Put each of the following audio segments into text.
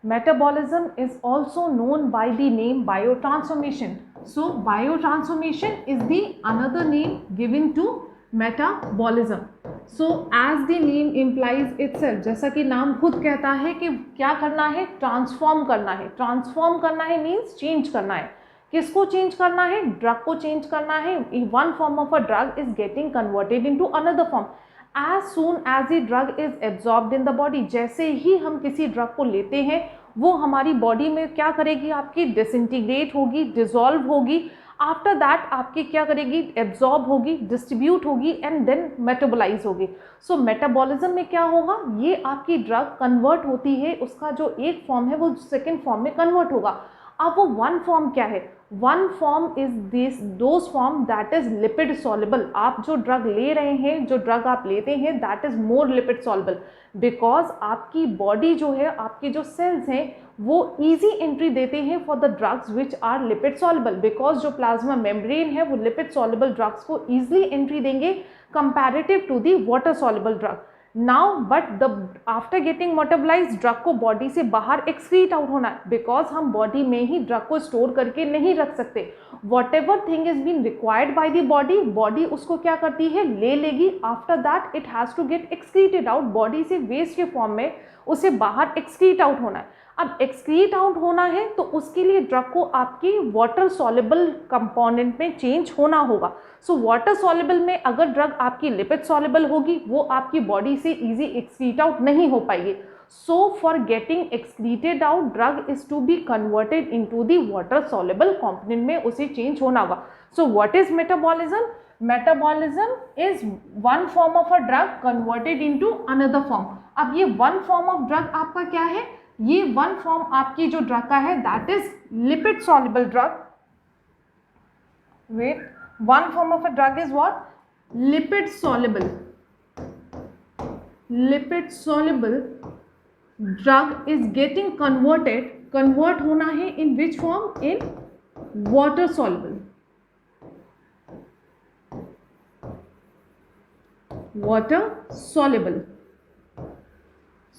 Metabolism is also known by the name biotransformation. So biotransformation is the another name given to metabolism. So as the name implies itself, जैसा कि नाम खुद कहता है कि क्या करना है, ट्रांसफॉर्म करना है. ट्रांसफॉर्म करना है मीन्स चेंज करना है. किसको चेंज करना है? ड्रग को चेंज करना है. One form of a drug is getting converted into another form as soon as the drug is absorbed in the body. जैसे ही हम किसी ड्रग को लेते हैं वो हमारी बॉडी में क्या करेगी, आपकी डिसइंटीग्रेट होगी, डिसॉल्व होगी. आफ्टर दैट आपकी क्या करेगी, एब्जॉर्ब होगी, डिस्ट्रीब्यूट होगी एंड देन मेटाबोलाइज होगी. सो मेटाबॉलिज्म में क्या होगा, ये आपकी ड्रग कन्वर्ट होती है, उसका जो एक फॉर्म है वो सेकेंड फॉर्म में कन्वर्ट होगा. अब वो वन फॉर्म क्या है? One form is this those form that is lipid soluble. आप जो ड्रग ले रहे हैं, जो ड्रग आप लेते हैं, that is more lipid soluble, because आपकी बॉडी जो है, आपके जो सेल्स हैं वो इजी एंट्री देते हैं for the drugs which are lipid soluble. Because जो प्लाज्मा मेम्ब्रेन है वो लिपिड सॉल्युबल ड्रग्स को ईजिली एंट्री देंगे comparative to the water soluble drug. Now but the after getting metabolise drug को बॉडी से बाहर एक्सक्रीट आउट होना है, बिकॉज हम बॉडी में ही ड्रग को स्टोर करके नहीं रख सकते. Whatever thing is been required by the body, body उसको क्या करती है, ले लेगी. After that it has to get excreted out. Body से वेस्ट के फॉर्म में उसे बाहर एक्सक्रीट आउट होना है. अब एक्सक्रीट आउट होना है तो उसके लिए ड्रग को आपकी वाटर सॉल्युबल कंपोनेंट में चेंज होना होगा. सो वाटर सॉल्युबल में अगर ड्रग आपकी लिपिड सॉल्युबल होगी वो आपकी बॉडी से इजी एक्सक्रीट आउट नहीं हो पाएगी. So for getting excreted out drug is to be converted into the water soluble component में उसे चेंज होना होगा. So what is metabolism? Metabolism is one form of a drug converted into another form. अब ये one form of drug आपका क्या है? ये one form आपकी जो drug का है that is lipid soluble drug. Wait, one form of a drug is what? Lipid soluble. Lipid soluble drug is getting converted. Convert होना है in which form? In water soluble. Water soluble.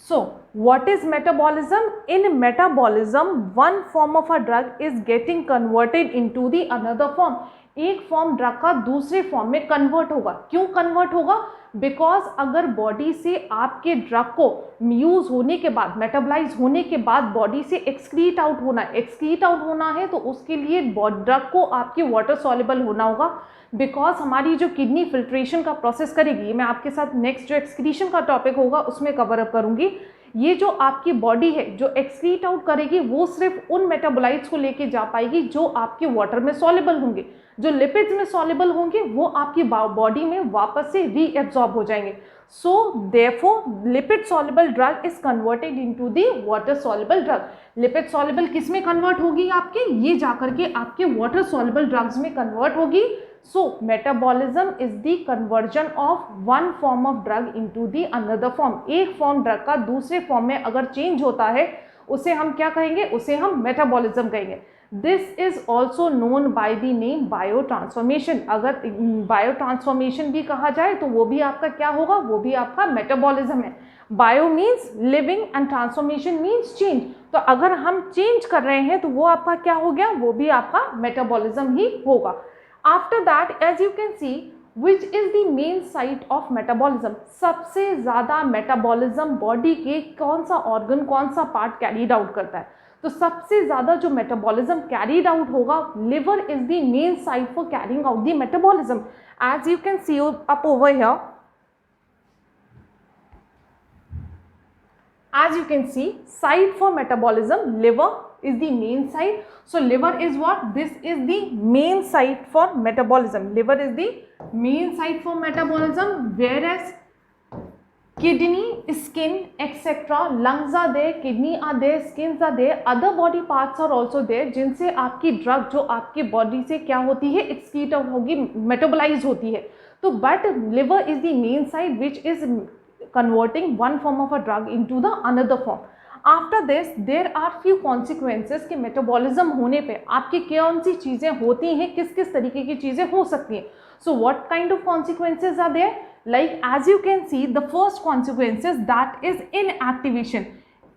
So what is metabolism? In metabolism one form of a drug is getting converted into the another form. एक form drug का दूसरे form में convert होगा. क्यों convert होगा? Because अगर body से आपके ड्रग को यूज होने के बाद, मेटाबोलाइज होने के बाद बॉडी से एक्सक्रीट आउट होना है, एक्सक्रीट आउट होना है तो उसके लिए ड्रग को आपके वाटर सॉल्युबल होना होगा. बिकॉज हमारी जो किडनी फिल्ट्रेशन का प्रोसेस करेगी, मैं आपके साथ नेक्स्ट जो एक्सक्रीशन का टॉपिक होगा उसमें कवर अप करूंगी. ये जो आपकी बॉडी है जो एक्सक्रीट आउट करेगी वो सिर्फ उन मेटाबोलाइट्स को लेके जा पाएगी जो आपके वाटर में सॉल्युबल होंगे. जो लिपिड्स में सॉल्युबल होंगे वो आपकी बॉडी में वापस से रीएब्जॉर्ब हो जाएंगे. So therefore lipid soluble drug is converted into the water soluble drug. Lipid soluble किस में कन्वर्ट होगी आपके? ये जाकर के आपके वाटर सॉल्युबल ड्रग्स में कन्वर्ट होगी. So metabolism is the conversion of one form of drug into the another form. एक फॉर्म ड्रग का दूसरे फॉर्म में अगर चेंज होता है उसे हम क्या कहेंगे? उसे हम मेटाबॉलिज्म कहेंगे. This is also known by the name biotransformation. अगर बायोट्रांसफॉर्मेशन भी कहा जाए तो वो भी आपका क्या होगा? वो भी आपका मेटाबॉलिज्म है. Bio means living and transformation means change. तो अगर हम चेंज कर रहे हैं तो वो आपका क्या हो गया? वो भी आपका मेटाबॉलिज्म ही होगा. After that, as you can see, which is the main site of metabolism? सबसे ज़्यादा मेटाबॉलिज्म बॉडी के कौन सा ऑर्गन, कौन सा पार्ट कैरीड आउट करता है? तो सबसे ज़्यादा जो मेटाबॉलिज्म कैरीड आउट होगा, liver is the main site for carrying out the metabolism. As you can see up over here, as you can see, site for metabolism, liver is the main site. So liver is what? This is the main site for metabolism. Liver is the main site for metabolism, whereas kidney, skin, etc. lungs are there, kidney are there, skins are there, other body parts are also there, जिनसे आपकी drug जो आपकी body से क्या होती है? Excrete होगी, metabolise होती है. तो but liver is the main site which is converting one form of a drug into the another form. After this there are few consequences कि मेटाबॉलिज्म होने पे आपकी कौन सी चीज़ें होती हैं, किस किस तरीके की चीज़ें हो सकती हैं. So what kind of consequences are there? Like as you can see, the first consequences that is inactivation.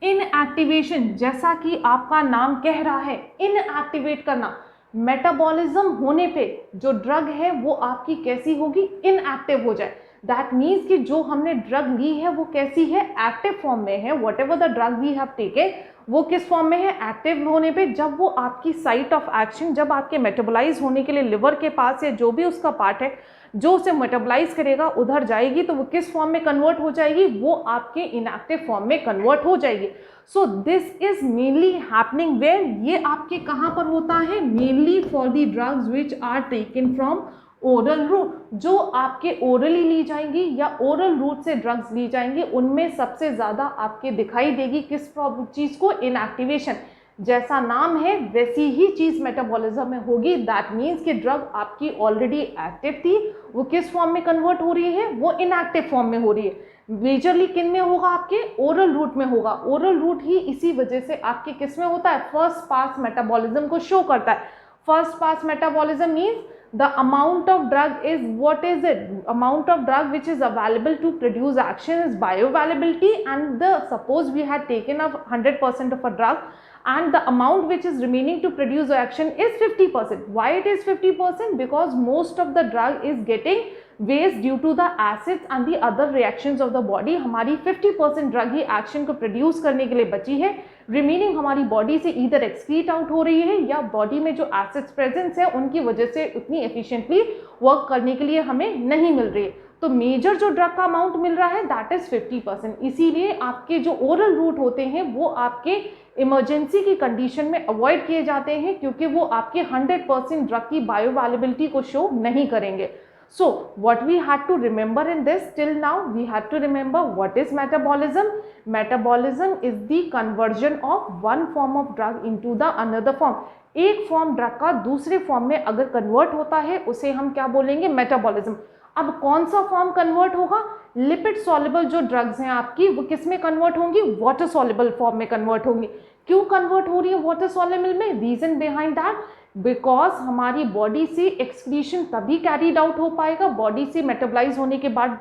Inactivation, जैसा कि आपका नाम कह रहा है, इनएक्टिवेट करना। मेटाबॉलिज्म होने पे जो ड्रग है वो आपकी कैसी होगी, इनएक्टिव हो जाए। दैट मीन्स कि जो हमने ड्रग ली है वो कैसी है, एक्टिव फॉर्म में है। Whatever the drug we have taken वो किस फॉर्म में है, एक्टिव होने पे। जब वो आपकी साइट ऑफ एक्शन, जब आपके मेटाबोलाइज होने के लिए लिवर के पास या जो भी उसका पार्ट है जो उसे मेटाबोलाइज करेगा उधर जाएगी, तो वो किस फॉर्म में कन्वर्ट हो जाएगी, वो आपके इनएक्टिव फॉर्म में कन्वर्ट हो जाएगी। So this is mainly happening where, ये आपके कहाँ पर होता है, mainly for the drugs which are taken from oral route. जो आपके ओरली ली जाएंगी या ओरल रूट से ड्रग्स ली जाएंगी, उनमें सबसे ज़्यादा आपके दिखाई देगी किस चीज़ को, इनएक्टिवेशन। जैसा नाम है वैसी ही चीज़ मेटाबॉलिज्म में होगी। दैट मीन्स कि ड्रग आपकी ऑलरेडी एक्टिव थी, वो किस फॉर्म में कन्वर्ट हो रही है, वो इनएक्टिव फॉर्म में हो रही है। मेजरली किन में होगा, आपके ओरल रूट में होगा। ओरल रूट ही इसी वजह से आपके किस में होता है, फर्स्ट पास मेटाबॉलिज्म को शो करता है। First pass metabolism means the amount of drug is, what is it, amount of drug which is available to produce action is bioavailability, and the suppose we had taken up 100% of a drug and the amount which is remaining to produce action is 50%. Why it is 50%? Because most of the drug is getting waste due to the acids and the other reactions of the body. हमारी 50% drug ही action को produce करने के लिए बची है, remaining हमारी body से इधर एक्सक्रीट आउट हो रही है या बॉडी में जो एसिड्स प्रेजेंस है उनकी वजह से उतनी एफिशिएंटली वर्क करने के लिए हमें नहीं मिल रही है। तो मेजर जो ड्रग का अमाउंट मिल रहा है दैट इज 50%। इसीलिए आपके जो ओरल रूट होते हैं वो आपके इमरजेंसी की कंडीशन में अवॉइड किए जाते हैं, क्योंकि वो आपके 100% ड्रग की बायोअवेलेबिलिटी को शो नहीं करेंगे। So what we had to remember in this till now, we had to remember what is metabolism. Metabolism is the conversion of one form of drug into the another form. एक form drug का दूसरे form में अगर convert होता है उसे हम क्या बोलेंगे, मेटाबॉलिज्म। अब कौन सा फॉर्म कन्वर्ट होगा, लिपिड सॉल्युबल जो ड्रग्स हैं आपकी वो किस में कन्वर्ट होंगी, वाटर सॉल्युबल फॉर्म में कन्वर्ट होंगी। क्यों कन्वर्ट हो रही है वाटर सॉल्युबल में, रीजन बिहाइंड दैट, बिकॉज हमारी बॉडी से एक्सक्रीशन तभी कैरीड आउट हो पाएगा, बॉडी से मेटाबोलाइज होने के बाद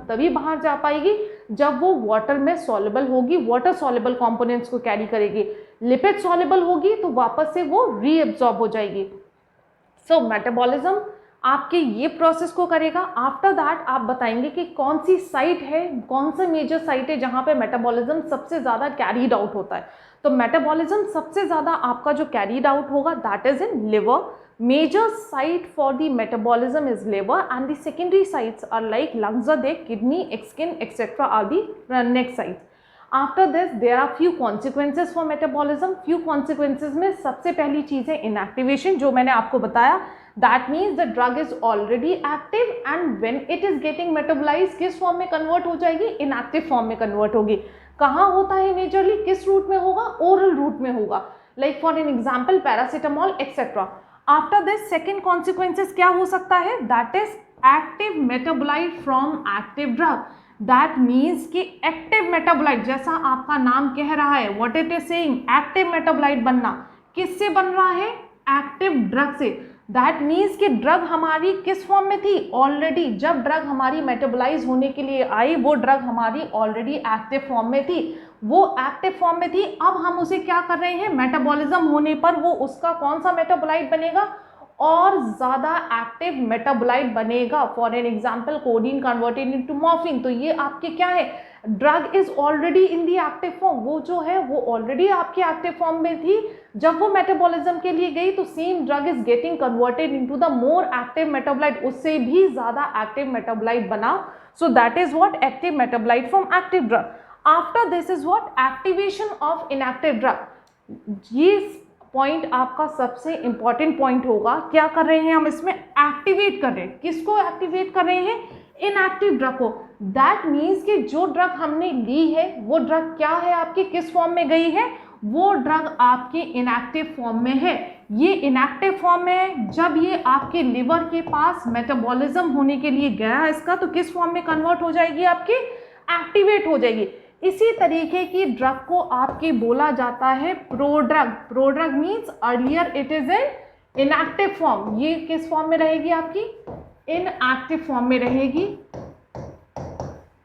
तभी बाहर जा पाएगी जब वो वाटर में सॉल्युबल होगी, वाटर सॉल्युबल कंपोनेंट्स को कैरी करेगी। लिपिड सॉल्युबल होगी तो वापस से वो रीएब्जॉर्ब हो जाएगी। सो मेटाबॉलिज्म आपके ये प्रोसेस को करेगा। आफ्टर दैट आप बताएंगे कि कौन सी साइट है, कौन सा मेजर साइट है जहाँ पे मेटाबॉलिज्म सबसे ज़्यादा कैरीड आउट होता है। तो मेटाबॉलिज्म सबसे ज़्यादा आपका जो कैरीड आउट होगा that is in liver. Major site for the metabolism is liver and the secondary sites are like lungs are there, kidney, skin etcetera are the next sites. After this there are few consequences for metabolism. Few consequences में सबसे पहली चीज़ है inactivation, जो मैंने आपको बताया। That means the drug is already active and when it is getting metabolise किस form में कन्वर्ट हो जाएगी, इनएक्टिव फॉर्म में कन्वर्ट होगी। कहाँ होता है मेजरली, किस रूट में होगा, ओरल रूट में होगा, like for an example paracetamol etcetera. After this second consequences क्या हो सकता है, that is active metabolite from active drug. That means कि एक्टिव मेटाबोलाइट, जैसा आपका नाम कह रहा है, what it is saying, active metabolite बनना किससे बन रहा है, एक्टिव ड्रग से। दैट मीन्स कि ड्रग हमारी किस फॉर्म में थी, ऑलरेडी जब ड्रग हमारी मेटाबोलाइज होने के लिए आई वो ड्रग हमारी ऑलरेडी एक्टिव फॉर्म में थी, वो एक्टिव फॉर्म में थी। अब हम उसे क्या कर रहे हैं, मेटाबॉलिज्म होने पर वो उसका कौन सा मेटाबोलाइट बनेगा, और ज़्यादा एक्टिव मेटाबोलाइट बनेगा। For an example codeine converted into morphine, तो ये आपके क्या है, drug is already in the active form, वो जो है वो ऑलरेडी आपकी एक्टिव फॉर्म में थी। जब वो मेटाबॉलिज्म के लिए गई तो same drug is getting converted into the more active metabolite, उससे भी ज़्यादा एक्टिव मेटाबोलाइट बना। सो that is what, active metabolite from active drug. After this is what, activation of inactive drug. ये पॉइंट आपका सबसे इंपॉर्टेंट पॉइंट होगा। क्या कर रहे हैं हम इसमें, एक्टिवेट कर रहे हैं, किसको एक्टिवेट कर रहे हैं, इनएक्टिव ड्रग को। दैट मीन्स कि जो ड्रग हमने ली है वो ड्रग क्या है आपकी, किस फॉर्म में गई है, वो ड्रग आपके इनएक्टिव फॉर्म में है। ये इनएक्टिव फॉर्म में है, जब ये आपके लिवर के पास मेटाबॉलिज्म होने के लिए गया इसका, तो किस फॉर्म में कन्वर्ट हो जाएगी आपकी, एक्टिवेट हो जाएगी। इसी तरीके की ड्रग को आपके बोला जाता है prodrug. Prodrug means earlier it is in inactive form, ये किस फॉर्म में रहेगी आपकी, इनएक्टिव फॉर्म में रहेगी।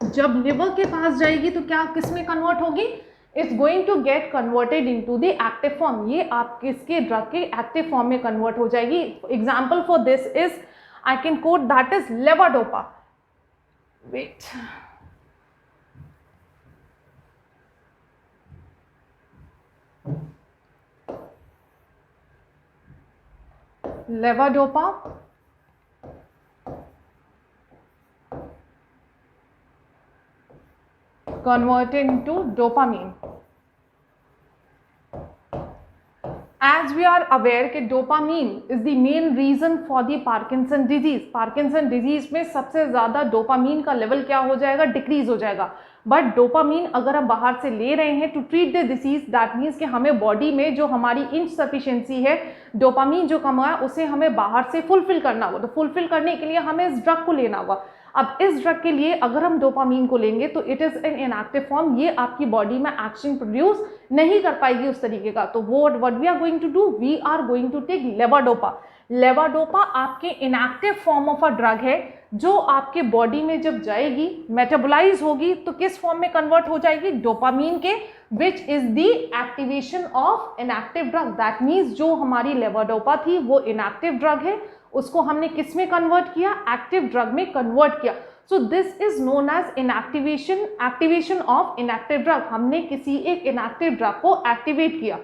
जब लिवर के पास जाएगी तो क्या किस में कन्वर्ट होगी, is going to get converted into the active form, ये आप किसके ड्रग के एक्टिव फॉर्म में कन्वर्ट हो जाएगी. Example for this is I can quote that is levodopa. Wait, levodopa converted into dopamine. As we are aware कि dopamine is the main reason for the Parkinson disease. Parkinson disease में सबसे ज़्यादा dopamine का level क्या हो जाएगा, decrease हो जाएगा. बट डोपामीन अगर हम बाहर से ले रहे हैं to treat the disease, that means कि हमें बॉडी में जो हमारी इनसफिशिएंसी है, डोपामीन जो कम हुआ है उसे हमें बाहर से फुलफिल करना होगा. तो फुलफिल करने के लिए हमें इस ड्रग को लेना होगा. अब इस ड्रग के लिए अगर हम डोपामीन को लेंगे तो it is in inactive form, ये आपकी बॉडी में एक्शन प्रोड्यूस नहीं कर पाएगी उस तरीके का. तो what we are going to do, we are going to take levodopa. Levodopa आपके inactive form of a drug है जो आपके बॉडी में जब जाएगी, मेटाबोलाइज होगी तो किस फॉर्म में कन्वर्ट हो जाएगी, डोपामीन के, विच is the activation of inactive drug. That means जो हमारी लेवाडोपा थी वो इनएक्टिव ड्रग है, उसको हमने किस में कन्वर्ट किया, एक्टिव ड्रग में कन्वर्ट किया. So this is known as activation of inactive drug. हमने किसी एक इनएक्टिव ड्रग को एक्टिवेट किया.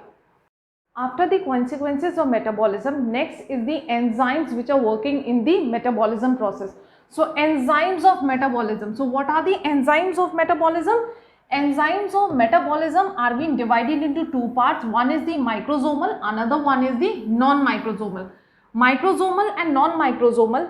After the consequences of metabolism, next is the enzymes which are working in the metabolism process. So enzymes of metabolism. So what are the enzymes of metabolism? Enzymes of metabolism are being divided into two parts. One is the microsomal, another one is the non-microsomal. Microsomal and non-microsomal.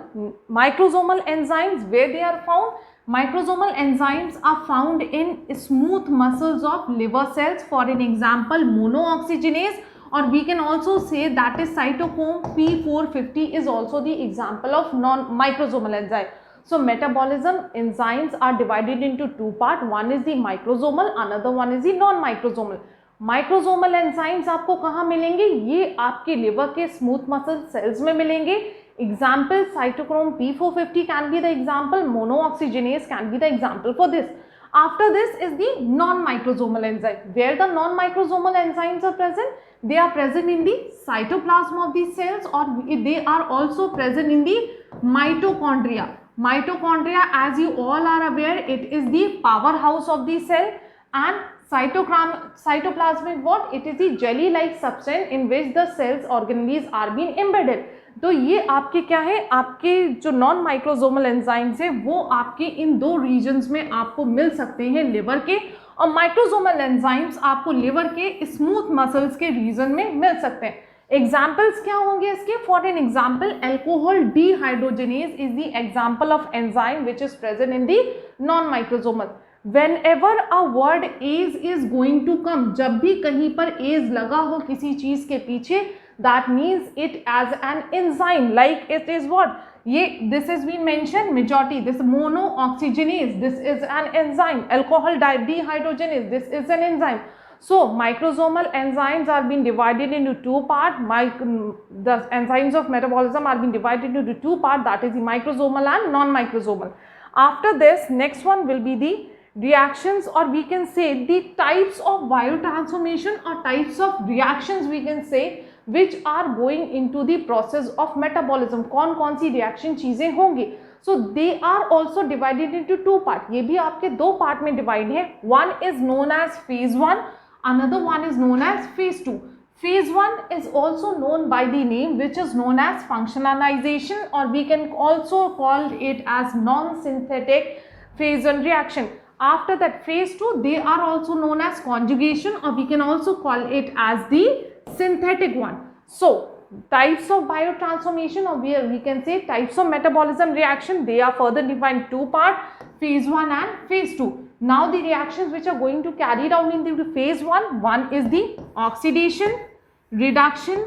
Microsomal enzymes, where they are found? Microsomal enzymes are found in smooth muscles of liver cells. For an example, monooxygenase, or we can also say that is cytochrome P450 is also the example of non-microsomal enzyme. So metabolism enzymes are divided into two parts. One is the microsomal, another one is the non-microsomal. Microsomal enzymes आपको कहाँ मिलेंगे, ये आपके liver के smooth muscle cells में मिलेंगे. Example, cytochrome P450 can be the example, monooxygenase can be the example for this. After this is the non-microsomal enzyme. Where the non-microsomal enzymes are present? They are present in the cytoplasm of these cells, or they are also present in the mitochondria. Mitochondria, as you all are aware, it is the powerhouse of the cell. And cytoplasm is what? It is the jelly-like substance in which the cells organelles are being embedded. तो ये आपके क्या है, आपके जो non microsomal enzymes है वो आपके इन दो रीजन्स में आपको मिल सकते हैं, लिवर के, और माइक्रोसोमल एंजाइम्स आपको लिवर के स्मूथ मसल्स के रीजन में मिल सकते हैं. एग्जाम्पल्स क्या होंगे इसके? For an example, alcohol dehydrogenase is the example of enzyme which is present in the non microsomal. Whenever a word is going to come, जब भी कहीं पर is लगा हो किसी चीज के पीछे, that means it as an enzyme, like it is what, ये this is been mentioned majority, this monooxygenase, this is an enzyme. Alcohol dehydrogenase, this is an enzyme. So microsomal enzymes are being divided into two parts. The enzymes of metabolism are being divided into two parts, that is the microsomal and non-microsomal. After this, next one will be the reactions, or we can say the types of biotransformation or types of reactions we can say which are going into the process of metabolism. कौन कौन सी reaction चीजें होंगी? So they are also divided into two parts. ये भी आपके दो part में divide है. One is known as phase 1, another one is known as phase 2. Phase 1 is also known by the name which is known as functionalization, or we can also call it as non-synthetic phase 1 reaction. After that, phase 2, they are also known as conjugation, or we can also call it as the synthetic one. So types of biotransformation, or we can say types of metabolism reaction, they are further defined two parts, phase 1 and phase 2. Now the reactions which are going to carry out in the phase 1, one is the oxidation, reduction,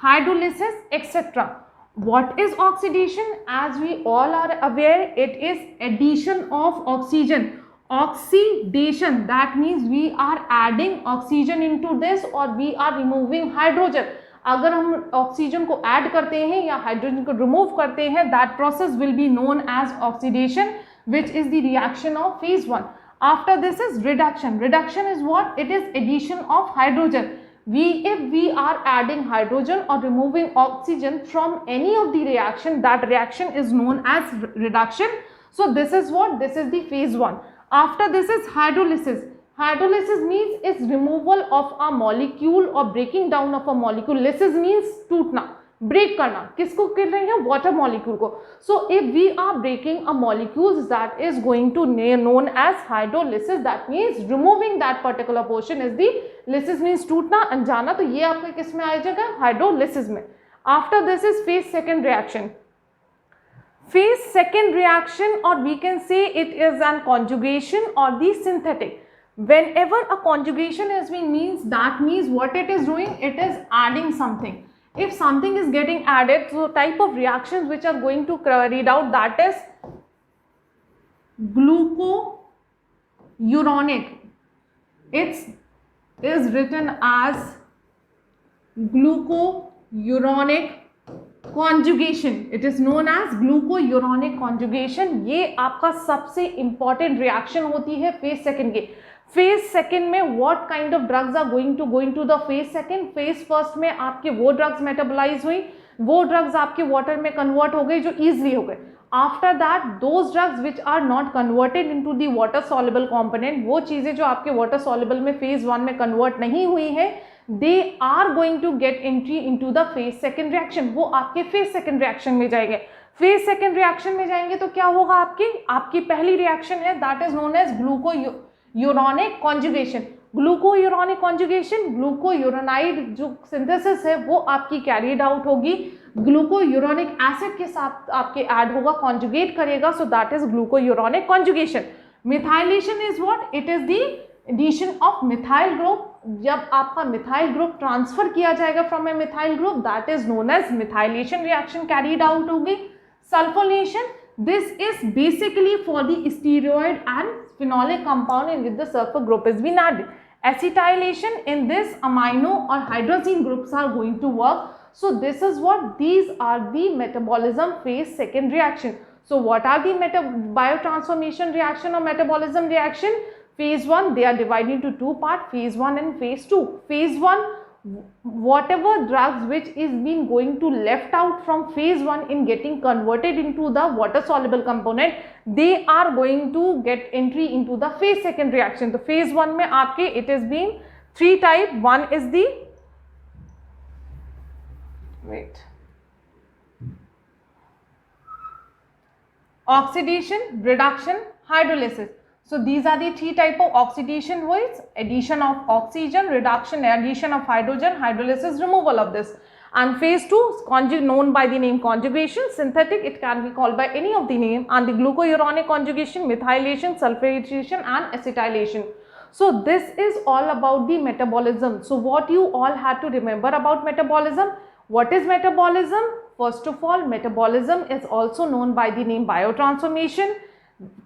hydrolysis, etc. What is oxidation? As we all are aware, it is addition of oxygen. Oxidation, that means we are adding oxygen into this, or we are removing hydrogen. अगर हम oxygen को add करते हैं या hydrogen को remove करते हैं, that process will be known as oxidation, which is the reaction of phase 1. After this is reduction. Reduction is what? It is addition of hydrogen. If we are adding hydrogen or removing oxygen from any of the reaction, that reaction is known as reduction. So this is what? This is the phase 1. After this is hydrolysis. Hydrolysis means is removal of a molecule or breaking down of a molecule. Lysis means टूटना, break करना. किसको कर रहे हैं? Water molecule को. So if we are breaking a molecules that is going to known as hydrolysis, that means removing that particular portion is the. Lysis means टूटना, अनजाना, तो ये आपके किस में आ जाएगा? हाइड्रोलिसिस में. After this is phase second reaction. Phase second reaction, or we can say it is an conjugation or the synthetic. Whenever a conjugation is being means, that means what it is doing? It is adding something. If something is getting added, so type of reactions which are going to carried out, that is glucouronic. It is written as glucouronic conjugation. It is known as glucouronic conjugation. ये आपका सबसे important reaction होती है phase second के. Phase second में what kind of drugs are going to the phase second. Phase first में आपके वो ड्रग्स मेटाबोलाइज हुई, वो ड्रग्स आपके वाटर में कन्वर्ट हो गए जो इजीली हो गए. After that those drugs which are not converted into the water soluble component, वो चीजें जो आपके वाटर सॉल्युबल में फेज 1 में कन्वर्ट नहीं हुई है, they are going to get entry into the phase second reaction. वो आपके फेज सेकेंड रिएक्शन में जाएंगे. फेज सेकेंड रिएक्शन में जाएंगे तो क्या होगा? आपकी पहली रिएक्शन है that is known as glucuronic conjugation. Glucuronic conjugation, glucuronide जो सिंथेसिस है वो आपकी कैरीड आउट होगी, ग्लूकोयूरोनिक एसिड के साथ आपके ऐड होगा, कॉन्जुगेट करेगा. So that is glucuronic conjugation. Methylation is what? It is the addition of methyl group. जब आपका मिथाइल ग्रुप ट्रांसफर किया जाएगा from a methyl group, that is known as methylation reaction carried out होगी. Sulfonation, this is basically for the steroid and phenolic compound in which the sulfur group is being added. Acetylation, in this amino or hydrazine groups are going to work. So this is what? These are the metabolism phase second reaction. So what are the biotransformation reaction or metabolism reaction? Phase 1, they are divided into two parts, phase 1 and phase 2. Phase 1, whatever drugs which is been going to left out from phase 1 in getting converted into the water soluble component, they are going to get entry into the phase second reaction. तो phase 1 में आपके it is been 3 type. One is the oxidation, reduction, hydrolysis. So these are the 3 type of oxidation ways: addition of oxygen, reduction, addition of hydrogen, hydrolysis, removal of this. And phase 2 known by the name conjugation. Synthetic, it can be called by any of the name. And the glucouronic conjugation, methylation, sulfatation and acetylation. So this is all about the metabolism. So what you all had to remember about metabolism? What is metabolism? First of all, metabolism is also known by the name biotransformation.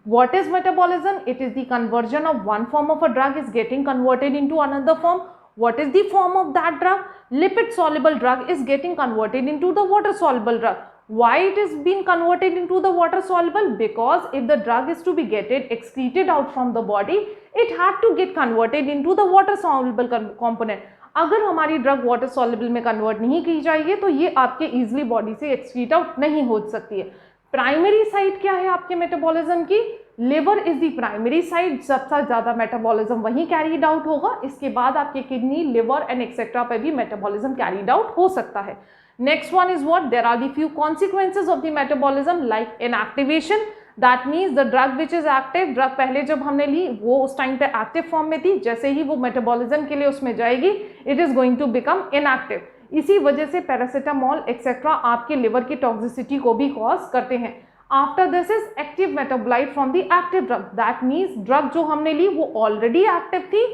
What is metabolism? It is the conversion of one form of a drug is getting converted into another form. What is the form of that drug? Lipid soluble drug is getting converted into the water soluble drug. Why it is being converted into the water soluble? Because if the drug is to be excreted out from the body, it had to get converted into the water soluble component. अगर हमारी drug water soluble में convert नहीं की जाएगी तो ये आपके easily body से एक्सक्रीट आउट नहीं हो सकती है. प्राइमरी साइट क्या है आपके मेटाबॉलिज्म की? Liver is the primary site. सबसे ज्यादा मेटाबॉलिज्म वहीं कैरीड आउट होगा. इसके बाद आपके किडनी, लिवर एंड एक्सेट्रा पे भी मेटाबॉलिज्म कैरीड आउट हो सकता है. Next one is what? There are the few consequences of the metabolism like inactivation. That means the drug which is active, drug पहले जब हमने ली वो उस टाइम पे एक्टिव फॉर्म में थी, जैसे ही वो मेटाबॉलिज्म के लिए उसमें जाएगी it is going to become inactive. इसी वजह से पैरासीटामोल एक्सेट्रा आपके लिवर की टॉक्सिसिटी को भी कॉज करते हैं. After this is active metabolite from the active drug. That means drug जो हमने ली वो ऑलरेडी एक्टिव थी,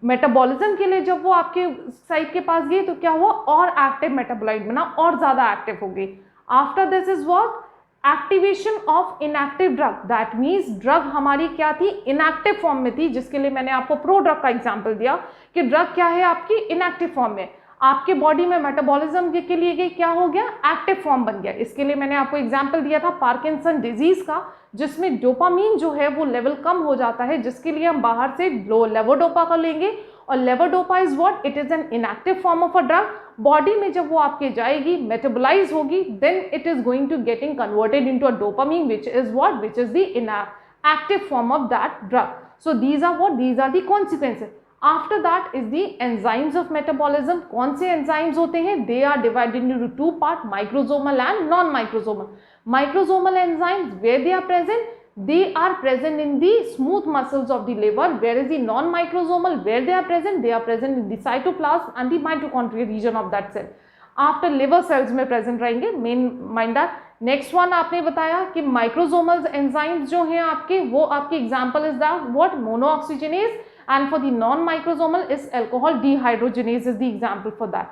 मेटाबॉलिज्म के लिए जब वो आपके साइट के पास गई तो क्या हुआ? और एक्टिव मेटाबोलाइट बना और ज्यादा एक्टिव हो गई. After this is what? Activation of inactive drug. That means drug हमारी क्या थी? इनएक्टिव फॉर्म में थी, जिसके लिए मैंने आपको प्रो ड्रग का एग्जाम्पल दिया कि ड्रग क्या है आपकी? इनएक्टिव फॉर्म में. आपके बॉडी में मेटाबॉलिज्म के लिए क्या हो गया, एक्टिव फॉर्म बन गया। इसके लिए मैंने आपको एग्जांपल दिया था पार्किंसन डिजीज का, जिसमें डोपामीन जो है वो लेवल कम हो जाता है, जिसके लिए हम बाहर से लेवोडोपा का लेंगे। और levodopa is what, it is an inactive form of a drug. Body में जब वो आपके जाएगी, मेटाबोलाइज होगी, then it is going to getting converted into a dopamine which is what, which is the inactive form of that drug. So these are what, these are the consequences. After that is the enzymes of metabolism. कौन से enzymes होते हैं? They are divided into two parts, microsomal and non-microsomal. Microsomal enzymes, where they are present? They are present in the smooth muscles of the liver. Where is the non-microsomal? Where they are present? They are present in the cytoplasm and the mitochondrial region of that cell. After liver cells में present रहेंगे, main mind that. Next one आपने बताया कि microsomal enzymes जो हैं आपके, वो आपके example is that what, monooxygenase, and for the non-microsomal is alcohol dehydrogenase is the example for that.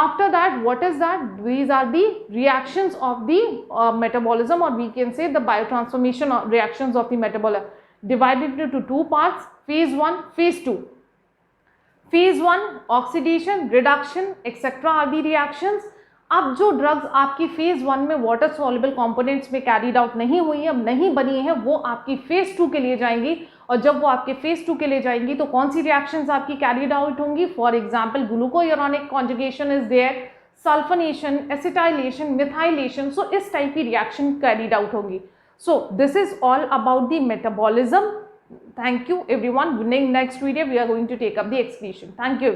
After that, what is that? These are the reactions of the metabolism, or we can say the biotransformation reactions of the metabolism, divided into two parts, phase 1, phase 2. Phase 1 oxidation, reduction, etc. are the reactions. अब जो drugs आपकी phase 1 में water soluble components में carried out नहीं हुई है, अब नहीं बनी है, वो आपकी फेज 2 के लिए जाएंगी। और जब वो आपके फेज 2 के लिए जाएंगी तो कौन सी रिएक्शंस आपकी कैरीड आउट होंगी? For example glucuronic conjugation is there, sulfonation, acetylation, methylation. So इस टाइप की रिएक्शन कैरीड आउट होंगी। So this is all about the metabolism. Thank you everyone. In next video we are going to take up the excretion. Thank you.